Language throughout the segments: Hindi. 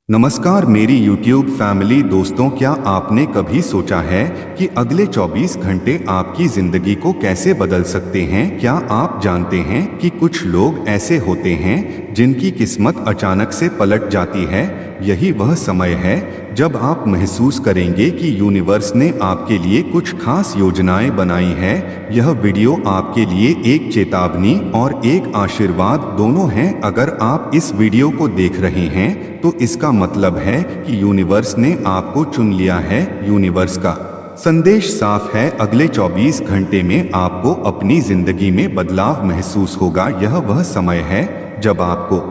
नमस्कार मेरी YouTube फैमिली दोस्तों, क्या आपने कभी सोचा है कि अगले 24 घंटे आपकी ज़िंदगी को कैसे बदल सकते हैं? क्या आप जानते हैं कि कुछ लोग ऐसे होते हैं जिनकी किस्मत अचानक से पलट जाती है? यही वह समय है जब आप महसूस करेंगे कि यूनिवर्स ने आपके लिए कुछ खास योजनाएं बनाई है। यह वीडियो आपके लिए एक चेतावनी और एक आशीर्वाद दोनों है। अगर आप इस वीडियो को देख रहे हैं तो इसका मतलब है कि यूनिवर्स ने आपको चुन लिया है। यूनिवर्स का संदेश साफ है, अगले 24 घंटे में आपको अपनी जिंदगी में बदलाव महसूस होगा। यह वह समय है जब आपको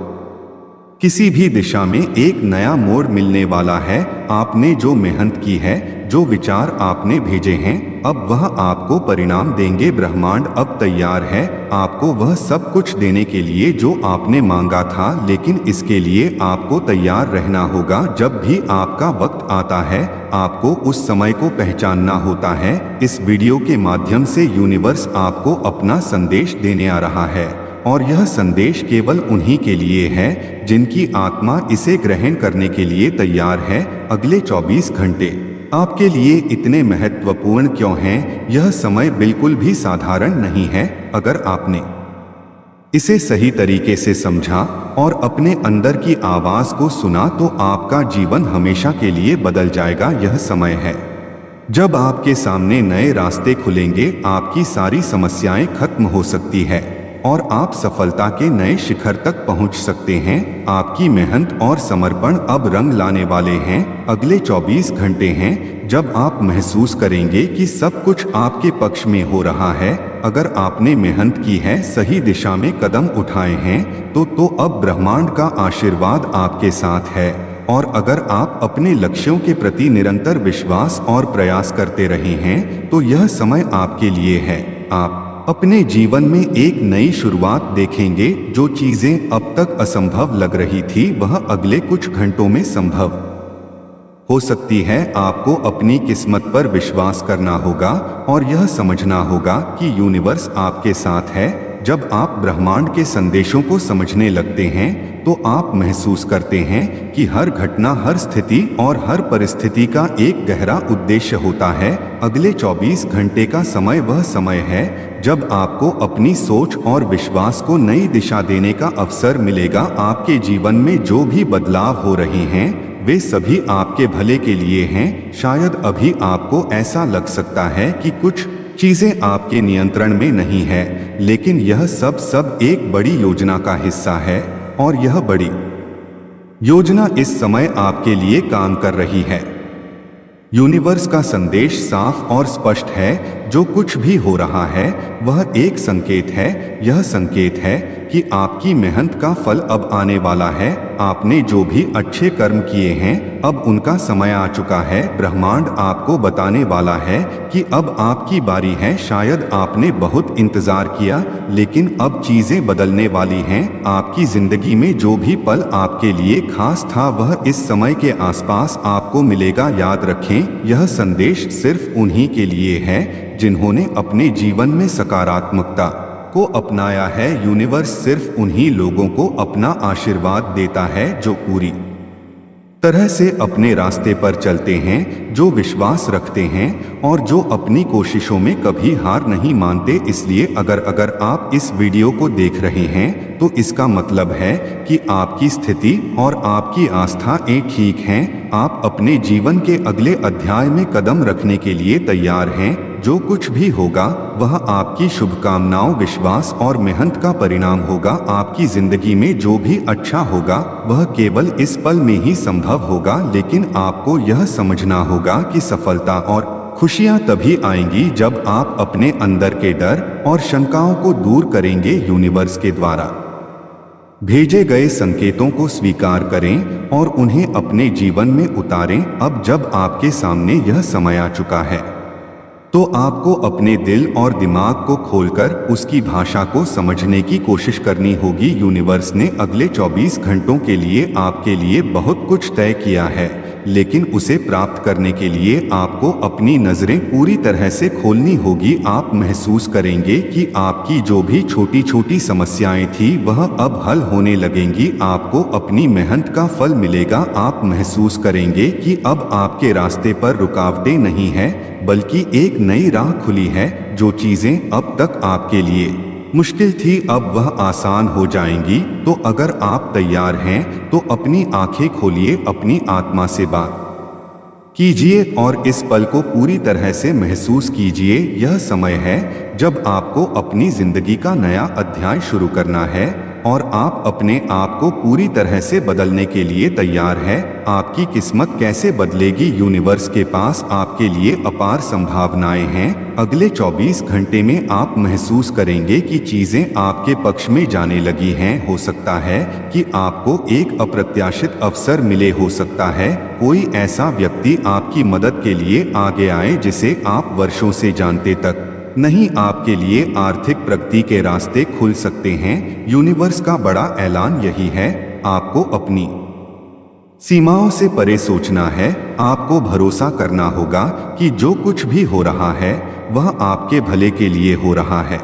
किसी भी दिशा में एक नया मोड़ मिलने वाला है। आपने जो मेहनत की है, जो विचार आपने भेजे हैं, अब वह आपको परिणाम देंगे। ब्रह्मांड अब तैयार है आपको वह सब कुछ देने के लिए जो आपने मांगा था, लेकिन इसके लिए आपको तैयार रहना होगा। जब भी आपका वक्त आता है, आपको उस समय को पहचानना होता है। इस वीडियो के माध्यम से यूनिवर्स आपको अपना संदेश देने आ रहा है, और यह संदेश केवल उन्हीं के लिए है जिनकी आत्मा इसे ग्रहण करने के लिए तैयार है। अगले 24 घंटे आपके लिए इतने महत्वपूर्ण क्यों हैं? यह समय बिल्कुल भी साधारण नहीं है। अगर आपने इसे सही तरीके से समझा और अपने अंदर की आवाज को सुना तो आपका जीवन हमेशा के लिए बदल जाएगा। यह समय है जब आपके सामने नए रास्ते खुलेंगे, आपकी सारी समस्याएं खत्म हो सकती है और आप सफलता के नए शिखर तक पहुंच सकते हैं। आपकी मेहनत और समर्पण अब रंग लाने वाले हैं। अगले 24 घंटे हैं जब आप महसूस करेंगे कि सब कुछ आपके पक्ष में हो रहा है। अगर आपने मेहनत की है, सही दिशा में कदम उठाए हैं, तो अब ब्रह्मांड का आशीर्वाद आपके साथ है। और अगर आप अपने लक्ष्यों के प्रति निरंतर विश्वास और प्रयास करते रहे हैं तो यह समय आपके लिए है। आप अपने जीवन में एक नई शुरुआत देखेंगे। जो चीजें अब तक असंभव लग रही थी, वह अगले कुछ घंटों में संभव हो सकती है। आपको अपनी किस्मत पर विश्वास करना होगा और यह समझना होगा कि यूनिवर्स आपके साथ है। जब आप ब्रह्मांड के संदेशों को समझने लगते हैं तो आप महसूस करते हैं कि हर घटना, हर स्थिति और हर परिस्थिति का एक गहरा उद्देश्य होता है। अगले 24 घंटे का समय वह समय है जब आपको अपनी सोच और विश्वास को नई दिशा देने का अवसर मिलेगा। आपके जीवन में जो भी बदलाव हो रहे हैं, वे सभी आपके भले के लिए हैं। शायद अभी आपको ऐसा लग सकता है कि कुछ चीजें आपके नियंत्रण में नहीं है, लेकिन यह सब एक बड़ी योजना का हिस्सा है, और यह बड़ी योजना इस समय आपके लिए काम कर रही है। यूनिवर्स का संदेश साफ और स्पष्ट है। जो कुछ भी हो रहा है वह एक संकेत है। यह संकेत है कि आपकी मेहनत का फल अब आने वाला है। आपने जो भी अच्छे कर्म किए हैं, अब उनका समय आ चुका है। ब्रह्मांड आपको बताने वाला है कि अब आपकी बारी है। शायद आपने बहुत इंतजार किया, लेकिन अब चीजें बदलने वाली हैं। आपकी जिंदगी में जो भी पल आपके लिए खास था, वह इस समय के आसपास आपको मिलेगा। याद रखें, यह संदेश सिर्फ उन्हीं के लिए है जिन्होंने अपने जीवन में सकारात्मकता को अपनाया है। यूनिवर्स सिर्फ उन्हीं लोगों को अपना आशीर्वाद देता है जो पूरी तरह से अपने रास्ते पर चलते हैं, जो विश्वास रखते हैं और जो अपनी कोशिशों में कभी हार नहीं मानते। इसलिए अगर आप इस वीडियो को देख रहे हैं तो इसका मतलब है कि आपकी स्थिति और आपकी आस्था एक ठीक हैं। आप अपने जीवन के अगले अध्याय में कदम रखने के लिए तैयार हैं। जो कुछ भी होगा वह आपकी शुभकामनाओं, विश्वास और मेहनत का परिणाम होगा। आपकी जिंदगी में जो भी अच्छा होगा वह केवल इस पल में ही संभव होगा, लेकिन आपको यह समझना होगा कि सफलता और खुशियां तभी आएंगी जब आप अपने अंदर के डर और शंकाओं को दूर करेंगे। यूनिवर्स के द्वारा भेजे गए संकेतों को स्वीकार करें और उन्हें अपने जीवन में उतारें। अब जब आपके सामने यह समय आ चुका है तो आपको अपने दिल और दिमाग को खोलकर उसकी भाषा को समझने की कोशिश करनी होगी। यूनिवर्स ने अगले 24 घंटों के लिए आपके लिए बहुत कुछ तय किया है। लेकिन उसे प्राप्त करने के लिए आपको अपनी नजरें पूरी तरह से खोलनी होगी। आप महसूस करेंगे कि आपकी जो भी छोटी छोटी समस्याएं थी वह अब हल होने लगेंगी। आपको अपनी मेहनत का फल मिलेगा। आप महसूस करेंगे कि अब आपके रास्ते पर रुकावटें नहीं है, बल्कि एक नई राह खुली है। जो चीजें अब तक आपके लिए मुश्किल थी अब वह आसान हो जाएंगी। तो अगर आप तैयार हैं तो अपनी आंखें खोलिए, अपनी आत्मा से बात कीजिए और इस पल को पूरी तरह से महसूस कीजिए। यह समय है जब आपको अपनी जिंदगी का नया अध्याय शुरू करना है और आप अपने आप को पूरी तरह से बदलने के लिए तैयार हैं। आपकी किस्मत कैसे बदलेगी? यूनिवर्स के पास आपके लिए अपार संभावनाएं हैं। अगले 24 घंटे में आप महसूस करेंगे कि चीजें आपके पक्ष में जाने लगी हैं। हो सकता है कि आपको एक अप्रत्याशित अवसर मिले, हो सकता है कोई ऐसा व्यक्ति आपकी मदद के लिए आगे आए जिसे आप वर्षों से जानते तक नहीं। आपके लिए आर्थिक प्रगति के रास्ते खुल सकते हैं। यूनिवर्स का बड़ा ऐलान यही है, आपको अपनी सीमाओं से परे सोचना है। आपको भरोसा करना होगा कि जो कुछ भी हो रहा है वह आपके भले के लिए हो रहा है।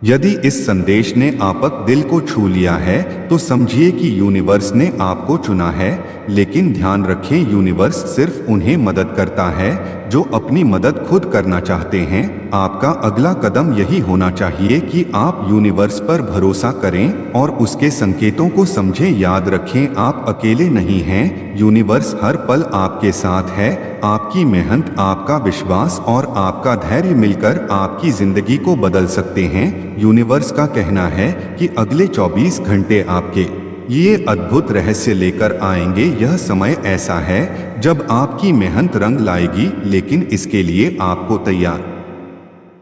यदि इस संदेश ने आपके दिल को छू लिया है तो समझिए कि यूनिवर्स ने आपको चुना है। लेकिन ध्यान रखें, यूनिवर्स सिर्फ उन्हें मदद करता है जो अपनी मदद खुद करना चाहते हैं। आपका अगला कदम यही होना चाहिए कि आप यूनिवर्स पर भरोसा करें और उसके संकेतों को समझें। याद रखें, आप अकेले नहीं हैं। यूनिवर्स हर पल आपके साथ है। आपकी मेहनत, आपका विश्वास और आपका धैर्य मिलकर आपकी जिंदगी को बदल सकते हैं। यूनिवर्स का कहना है कि अगले 24 घंटे आपके ये अद्भुत रहस्य लेकर आएंगे। यह समय ऐसा है जब आपकी मेहनत रंग लाएगी, लेकिन इसके लिए आपको तैयार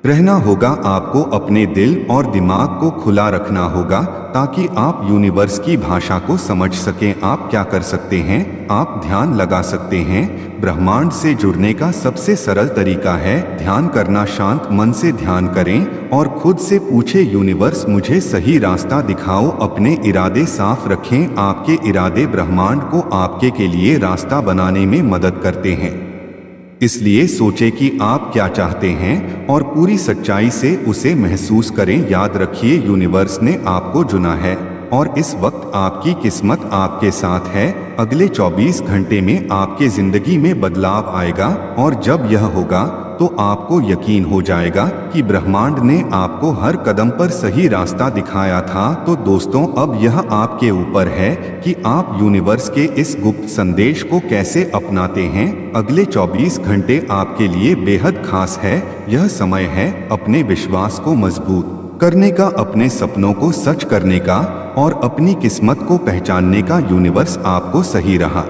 रहना होगा। आपको अपने दिल और दिमाग को खुला रखना होगा ताकि आप यूनिवर्स की भाषा को समझ सकें। आप क्या कर सकते हैं? आप ध्यान लगा सकते हैं। ब्रह्मांड से जुड़ने का सबसे सरल तरीका है ध्यान करना। शांत मन से ध्यान करें और खुद से पूछे, यूनिवर्स मुझे सही रास्ता दिखाओ। अपने इरादे साफ रखें। आपके इरादे ब्रह्मांड को आपके के लिए रास्ता बनाने में मदद करते हैं। इसलिए सोचें कि आप क्या चाहते हैं और पूरी सच्चाई से उसे महसूस करें। याद रखिए, यूनिवर्स ने आपको चुना है और इस वक्त आपकी किस्मत आपके साथ है। अगले 24 घंटे में आपके जिंदगी में बदलाव आएगा और जब यह होगा तो आपको यकीन हो जाएगा कि ब्रह्मांड ने आपको हर कदम पर सही रास्ता दिखाया था। तो दोस्तों, अब यह आपके ऊपर है कि आप यूनिवर्स के इस गुप्त संदेश को कैसे अपनाते हैं। अगले 24 घंटे आपके लिए बेहद खास है। यह समय है अपने विश्वास को मजबूत करने का, अपने सपनों को सच करने का और अपनी किस्मत को पहचानने का। यूनिवर्स आपको सही राह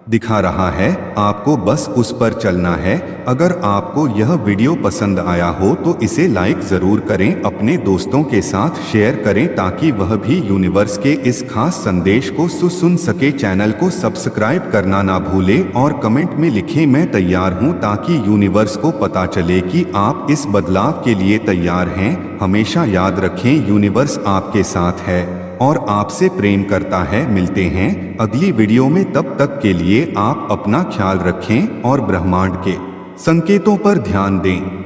दिखा रहा है, आपको बस उस पर चलना है। अगर आपको यह वीडियो पसंद आया हो तो इसे लाइक जरूर करें, अपने दोस्तों के साथ शेयर करें ताकि वह भी यूनिवर्स के इस खास संदेश को सुन सके। चैनल को सब्सक्राइब करना ना भूलें और कमेंट में लिखें मैं तैयार हूं, ताकि यूनिवर्स को पता चले कि आप इस बदलाव के लिए तैयार हैं। हमेशा याद रखें, यूनिवर्स आपके साथ है और आपसे प्रेम करता है। मिलते हैं अगली वीडियो में, तब तक के लिए आप अपना ख्याल रखें और ब्रह्मांड के संकेतों पर ध्यान दें।